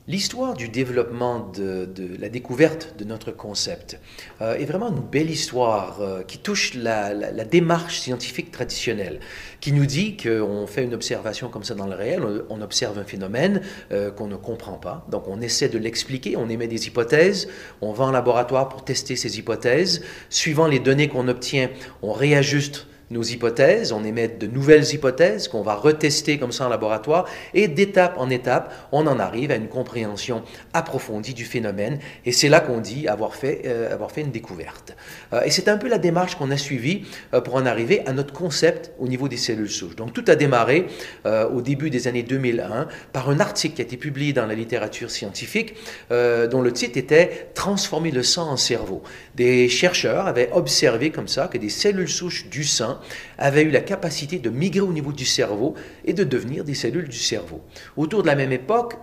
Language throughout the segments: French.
L'histoire du développement de la découverte de notre concept est vraiment une belle histoire qui touche la démarche scientifique traditionnelle, qui nous dit qu'on fait une observation comme ça dans le réel, on observe un phénomène qu'on ne comprend pas, donc on essaie de l'expliquer, on émet des hypothèses, on va en laboratoire pour tester ces hypothèses, suivant les données qu'on obtient, on réajuste nos hypothèses, on émet de nouvelles hypothèses qu'on va retester comme ça en laboratoire et d'étape en étape, on en arrive à une compréhension approfondie du phénomène et c'est là qu'on dit avoir fait une découverte. Et c'est un peu la démarche qu'on a suivie pour en arriver à notre concept au niveau des cellules souches. Donc tout a démarré au début des années 2001 par un article qui a été publié dans la littérature scientifique dont le titre était « Transformer le sang en cerveau ». Des chercheurs avaient observé comme ça que des cellules souches du sang avaient eu la capacité de migrer au niveau du cerveau et de devenir des cellules du cerveau. Autour de la même époque,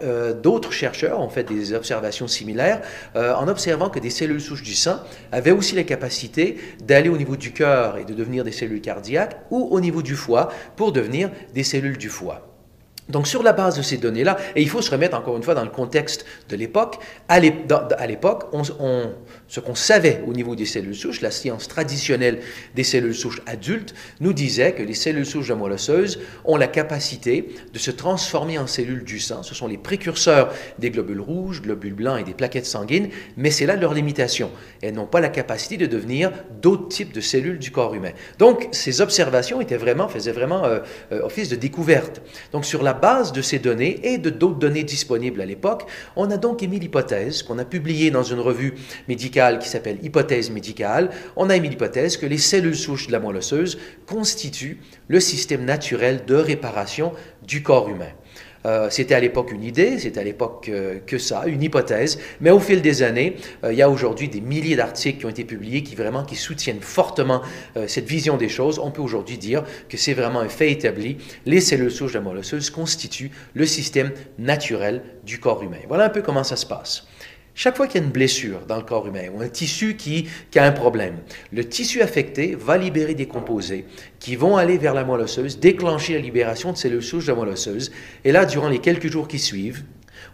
d'autres chercheurs ont fait des observations similaires en observant que des cellules souches du sang avaient aussi la capacité d'aller au niveau du cœur et de devenir des cellules cardiaques ou au niveau du foie pour devenir des cellules du foie. Donc, sur la base de ces données-là, et il faut se remettre encore une fois dans le contexte de l'époque, à l'époque, ce qu'on savait au niveau des cellules souches, la science traditionnelle des cellules souches adultes, nous disait que les cellules souches de moelle osseuse ont la capacité de se transformer en cellules du sang. Ce sont les précurseurs des globules rouges, globules blancs et des plaquettes sanguines, mais c'est là leur limitation. Elles n'ont pas la capacité de devenir d'autres types de cellules du corps humain. Donc, ces observations faisaient vraiment office de découverte. Donc, sur la base de ces données et de d'autres données disponibles à l'époque, on a donc émis l'hypothèse qu'on a publiée dans une revue médicale qui s'appelle Hypothèse médicale. On a émis l'hypothèse que les cellules souches de la moelle osseuse constituent le système naturel de réparation du corps humain. C'était à l'époque une idée, c'était à l'époque que ça, une hypothèse, mais au fil des années, il y a aujourd'hui des milliers d'articles qui ont été publiés qui soutiennent fortement cette vision des choses. On peut aujourd'hui dire que c'est vraiment un fait établi. Les cellules souches de la moelle osseuse constituent le système naturel du corps humain. Voilà un peu comment ça se passe. Chaque fois qu'il y a une blessure dans le corps humain ou un tissu qui a un problème, le tissu affecté va libérer des composés qui vont aller vers la moelle osseuse, déclencher la libération de cellules souches de la moelle osseuse. Et là, durant les quelques jours qui suivent,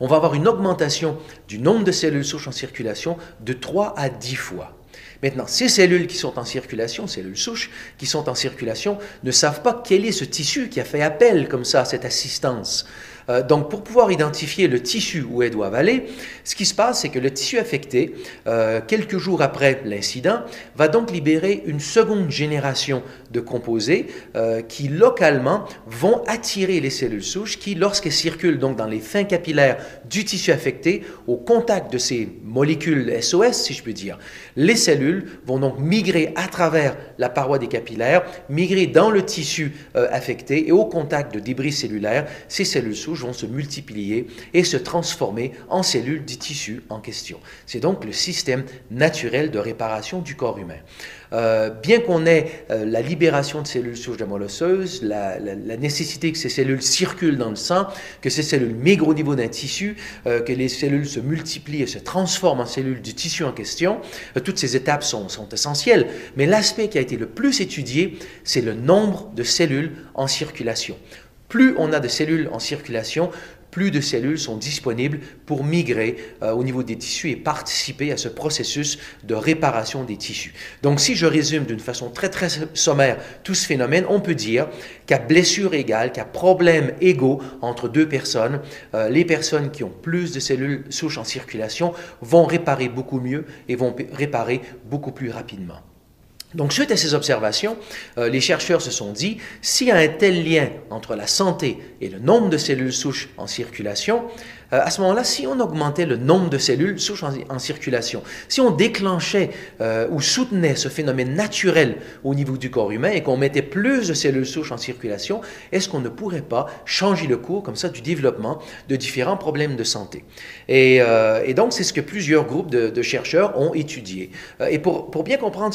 on va avoir une augmentation du nombre de cellules souches en circulation de 3 à 10 fois. Maintenant, ces cellules qui sont en circulation, cellules souches qui sont en circulation, ne savent pas quel est ce tissu qui a fait appel comme ça à cette assistance. Donc, pour pouvoir identifier le tissu où elles doivent aller, ce qui se passe, c'est que le tissu affecté, quelques jours après l'incident, va donc libérer une seconde génération de composés qui, localement, vont attirer les cellules souches qui, lorsqu'elles circulent donc dans les fins capillaires du tissu affecté, au contact de ces molécules SOS, si je peux dire, les cellules vont donc migrer à travers la paroi des capillaires, migrer dans le tissu affecté et au contact de débris cellulaires, ces cellules souches vont se multiplier et se transformer en cellules du tissu en question. C'est donc le système naturel de réparation du corps humain. Bien qu'on ait la libération de cellules souches de la moelle osseuse, la nécessité que ces cellules circulent dans le sang, que ces cellules migrent au niveau d'un tissu, que les cellules se multiplient et se transforment en cellules du tissu en question, toutes ces étapes sont essentielles. Mais l'aspect qui a été le plus étudié, c'est le nombre de cellules en circulation. Plus on a de cellules en circulation, plus de cellules sont disponibles pour migrer au niveau des tissus et participer à ce processus de réparation des tissus. Donc, si je résume d'une façon très sommaire tout ce phénomène, on peut dire qu'à blessure égale, qu'à problème égaux entre deux personnes, les personnes qui ont plus de cellules souches en circulation vont réparer beaucoup mieux et vont réparer beaucoup plus rapidement. Donc, suite à ces observations, les chercheurs se sont dit, s'il y a un tel lien entre la santé et le nombre de cellules souches en circulation, à ce moment-là, si on augmentait le nombre de cellules souches en circulation, si on déclenchait ou soutenait ce phénomène naturel au niveau du corps humain et qu'on mettait plus de cellules souches en circulation, est-ce qu'on ne pourrait pas changer le cours comme ça du développement de différents problèmes de santé? Et donc, c'est ce que plusieurs groupes de chercheurs ont étudié. Et pour bien comprendre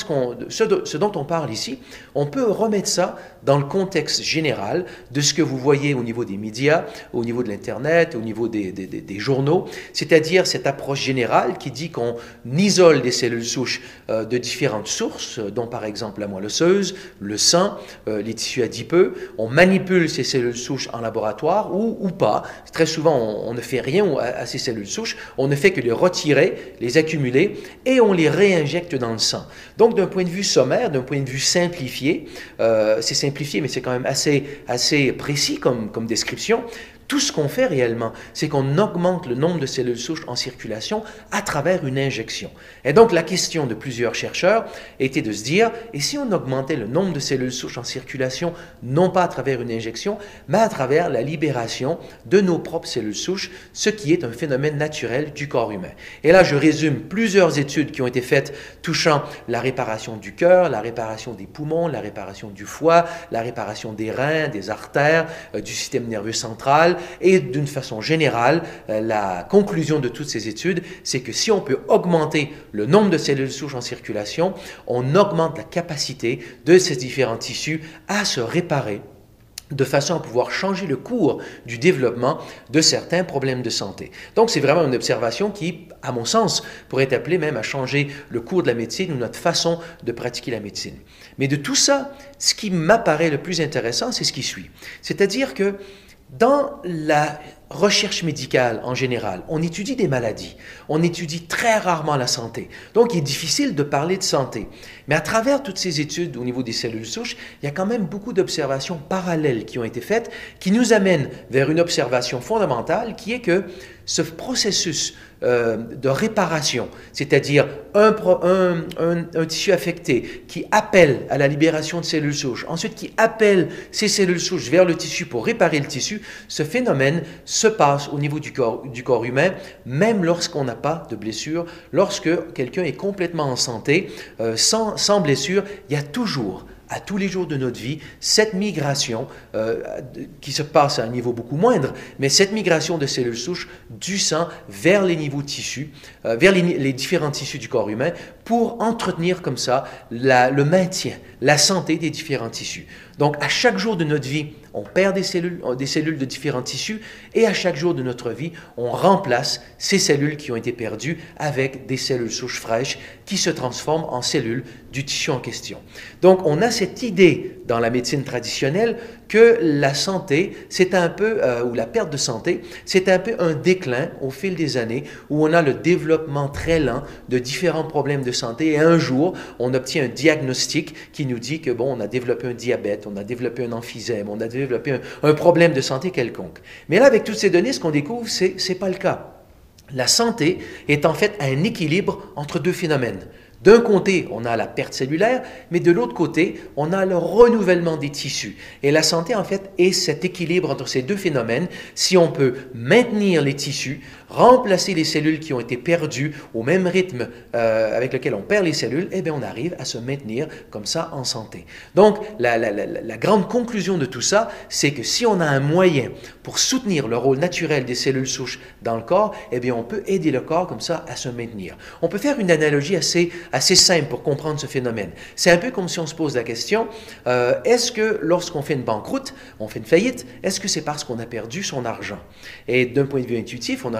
ce dont on parle ici, on peut remettre ça dans le contexte général de ce que vous voyez au niveau des médias, au niveau de l'Internet, au niveau des des journaux, c'est-à-dire cette approche générale qui dit qu'on isole des cellules souches de différentes sources, dont par exemple la moelle osseuse, le sang, les tissus adipeux. On manipule ces cellules souches en laboratoire ou pas. Très souvent, on ne fait rien à ces cellules souches, on ne fait que les retirer, les accumuler et on les réinjecte dans le sang. Donc, d'un point de vue sommaire, d'un point de vue simplifié, c'est simplifié, mais c'est quand même assez précis comme description. Tout ce qu'on fait réellement, c'est qu'on augmente le nombre de cellules souches en circulation à travers une injection. Et donc, la question de plusieurs chercheurs était de se dire, et si on augmentait le nombre de cellules souches en circulation, non pas à travers une injection, mais à travers la libération de nos propres cellules souches, ce qui est un phénomène naturel du corps humain. Et là, je résume plusieurs études qui ont été faites touchant la réparation du cœur, la réparation des poumons, la réparation du foie, la réparation des reins, des artères, du système nerveux central. Et d'une façon générale, la conclusion de toutes ces études, c'est que si on peut augmenter le nombre de cellules souches en circulation, on augmente la capacité de ces différents tissus à se réparer de façon à pouvoir changer le cours du développement de certains problèmes de santé. Donc, c'est vraiment une observation qui, à mon sens, pourrait être appelée même à changer le cours de la médecine ou notre façon de pratiquer la médecine. Mais de tout ça, ce qui m'apparaît le plus intéressant, c'est ce qui suit. C'est-à-dire que dans la recherche médicale en général, on étudie des maladies, on étudie très rarement la santé. Donc, il est difficile de parler de santé. Mais à travers toutes ces études au niveau des cellules souches, il y a quand même beaucoup d'observations parallèles qui ont été faites, qui nous amènent vers une observation fondamentale qui est que ce processus de réparation, c'est-à-dire un tissu affecté qui appelle à la libération de cellules souches, ensuite qui appelle ces cellules souches vers le tissu pour réparer le tissu, ce phénomène se passe au niveau du corps humain, même lorsqu'on n'a pas de blessure, lorsque quelqu'un est complètement en santé, sans blessure, il y a toujours à tous les jours de notre vie, cette migration qui se passe à un niveau beaucoup moindre, mais cette migration de cellules souches du sang vers les niveaux de tissus, vers les différents tissus du corps humain, pour entretenir comme ça le maintien, la santé des différents tissus. Donc, à chaque jour de notre vie, on perd des cellules de différents tissus et à chaque jour de notre vie, on remplace ces cellules qui ont été perdues avec des cellules souches fraîches qui se transforment en cellules du tissu en question. Donc, on a cette idée dans la médecine traditionnelle que la santé, c'est un peu, ou la perte de santé, c'est un peu un déclin au fil des années où on a le développement très lent de différents problèmes de santé et un jour, on obtient un diagnostic qui nous dit que, bon, on a développé un diabète, on a développé un emphysème, on a développé un problème de santé quelconque. Mais là, avec toutes ces données, ce qu'on découvre, c'est pas le cas. La santé est en fait un équilibre entre deux phénomènes. D'un côté, on a la perte cellulaire, mais de l'autre côté, on a le renouvellement des tissus. Et la santé, en fait, est cet équilibre entre ces deux phénomènes. Si on peut maintenir les tissus, remplacer les cellules qui ont été perdues au même rythme avec lequel on perd les cellules, eh bien, on arrive à se maintenir comme ça en santé. Donc, la grande conclusion de tout ça, c'est que si on a un moyen pour soutenir le rôle naturel des cellules souches dans le corps, eh bien, on peut aider le corps comme ça à se maintenir. On peut faire une analogie assez simple pour comprendre ce phénomène. C'est un peu comme si on se pose la question, est-ce que lorsqu'on fait une banqueroute, on fait une faillite, est-ce que c'est parce qu'on a perdu son argent? Et d'un point de vue intuitif, on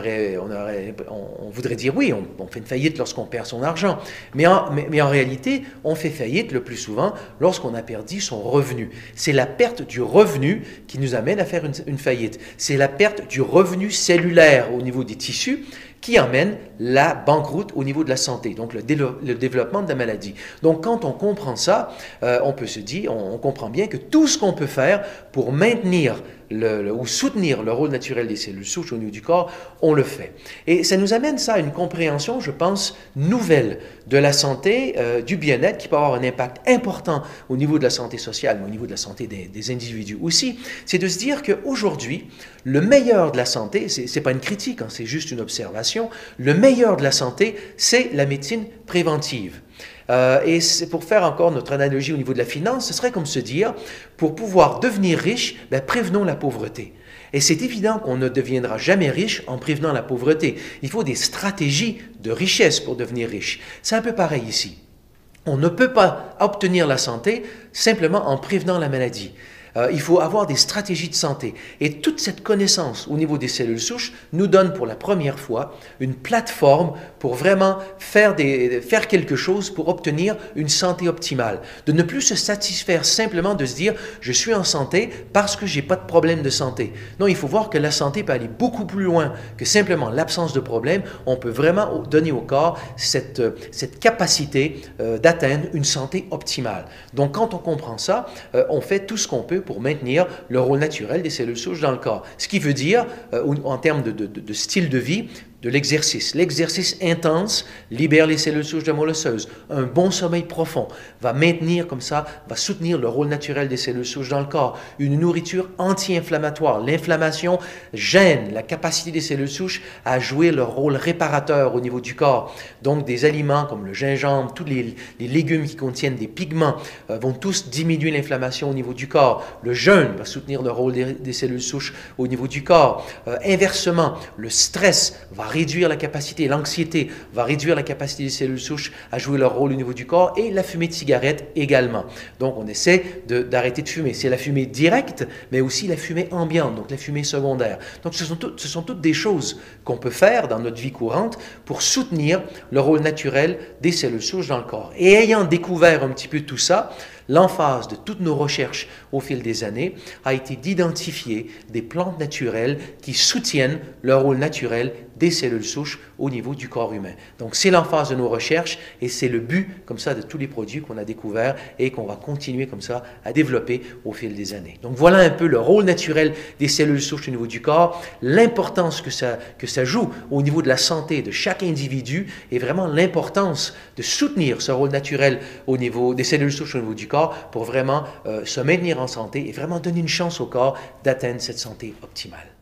voudrait dire oui, on fait une faillite lorsqu'on perd son argent. Mais en réalité, on fait faillite le plus souvent lorsqu'on a perdu son revenu. C'est la perte du revenu qui nous amène à faire une faillite. C'est la perte du revenu cellulaire au niveau des tissus qui emmène la banqueroute au niveau de la santé, donc le développement de la maladie. Donc, quand on comprend ça, on peut se dire, on comprend bien que tout ce qu'on peut faire pour maintenir ou soutenir le rôle naturel des cellules souches au niveau du corps, on le fait. Et ça nous amène ça à une compréhension, je pense, nouvelle de la santé, du bien-être, qui peut avoir un impact important au niveau de la santé sociale, mais au niveau de la santé des individus aussi. C'est de se dire qu'aujourd'hui, le meilleur de la santé, c'est pas une critique, hein, c'est juste une observation, le meilleur de la santé, c'est la médecine préventive. Et c'est pour faire encore notre analogie au niveau de la finance, ce serait comme se dire, pour pouvoir devenir riche, prévenons la pauvreté. Et c'est évident qu'on ne deviendra jamais riche en prévenant la pauvreté. Il faut des stratégies de richesse pour devenir riche. C'est un peu pareil ici. On ne peut pas obtenir la santé simplement en prévenant la maladie. Il faut avoir des stratégies de santé. Et toute cette connaissance au niveau des cellules souches nous donne pour la première fois une plateforme pour vraiment faire quelque chose pour obtenir une santé optimale. De ne plus se satisfaire simplement de se dire « je suis en santé parce que j'ai pas de problème de santé ». Non, il faut voir que la santé peut aller beaucoup plus loin que simplement l'absence de problème. On peut vraiment donner au corps cette capacité d'atteindre une santé optimale. Donc, quand on comprend ça, on fait tout ce qu'on peut pour maintenir le rôle naturel des cellules souches dans le corps. Ce qui veut dire, en termes de style de vie, de l'exercice. L'exercice intense libère les cellules souches de moelle osseuse. Un bon sommeil profond va maintenir comme ça, va soutenir le rôle naturel des cellules souches dans le corps. Une nourriture anti-inflammatoire. L'inflammation gêne la capacité des cellules souches à jouer leur rôle réparateur au niveau du corps. Donc des aliments comme le gingembre, tous les légumes qui contiennent des pigments vont tous diminuer l'inflammation au niveau du corps. Le jeûne va soutenir le rôle des cellules souches au niveau du corps. Inversement, le stress va réduire la capacité, l'anxiété va réduire la capacité des cellules souches à jouer leur rôle au niveau du corps et la fumée de cigarette également. Donc, on essaie d'arrêter de fumer. C'est la fumée directe, mais aussi la fumée ambiante, donc la fumée secondaire. Donc, ce sont toutes des choses qu'on peut faire dans notre vie courante pour soutenir le rôle naturel des cellules souches dans le corps. Et ayant découvert un petit peu tout ça, l'emphase de toutes nos recherches au fil des années a été d'identifier des plantes naturelles qui soutiennent le rôle naturel des cellules souches au niveau du corps humain. Donc, c'est l'emphase de nos recherches et c'est le but, comme ça, de tous les produits qu'on a découverts et qu'on va continuer, comme ça, à développer au fil des années. Donc, voilà un peu le rôle naturel des cellules souches au niveau du corps, l'importance que ça joue au niveau de la santé de chaque individu et vraiment l'importance de soutenir ce rôle naturel au niveau des cellules souches au niveau du corps pour vraiment se maintenir en santé et vraiment donner une chance au corps d'atteindre cette santé optimale.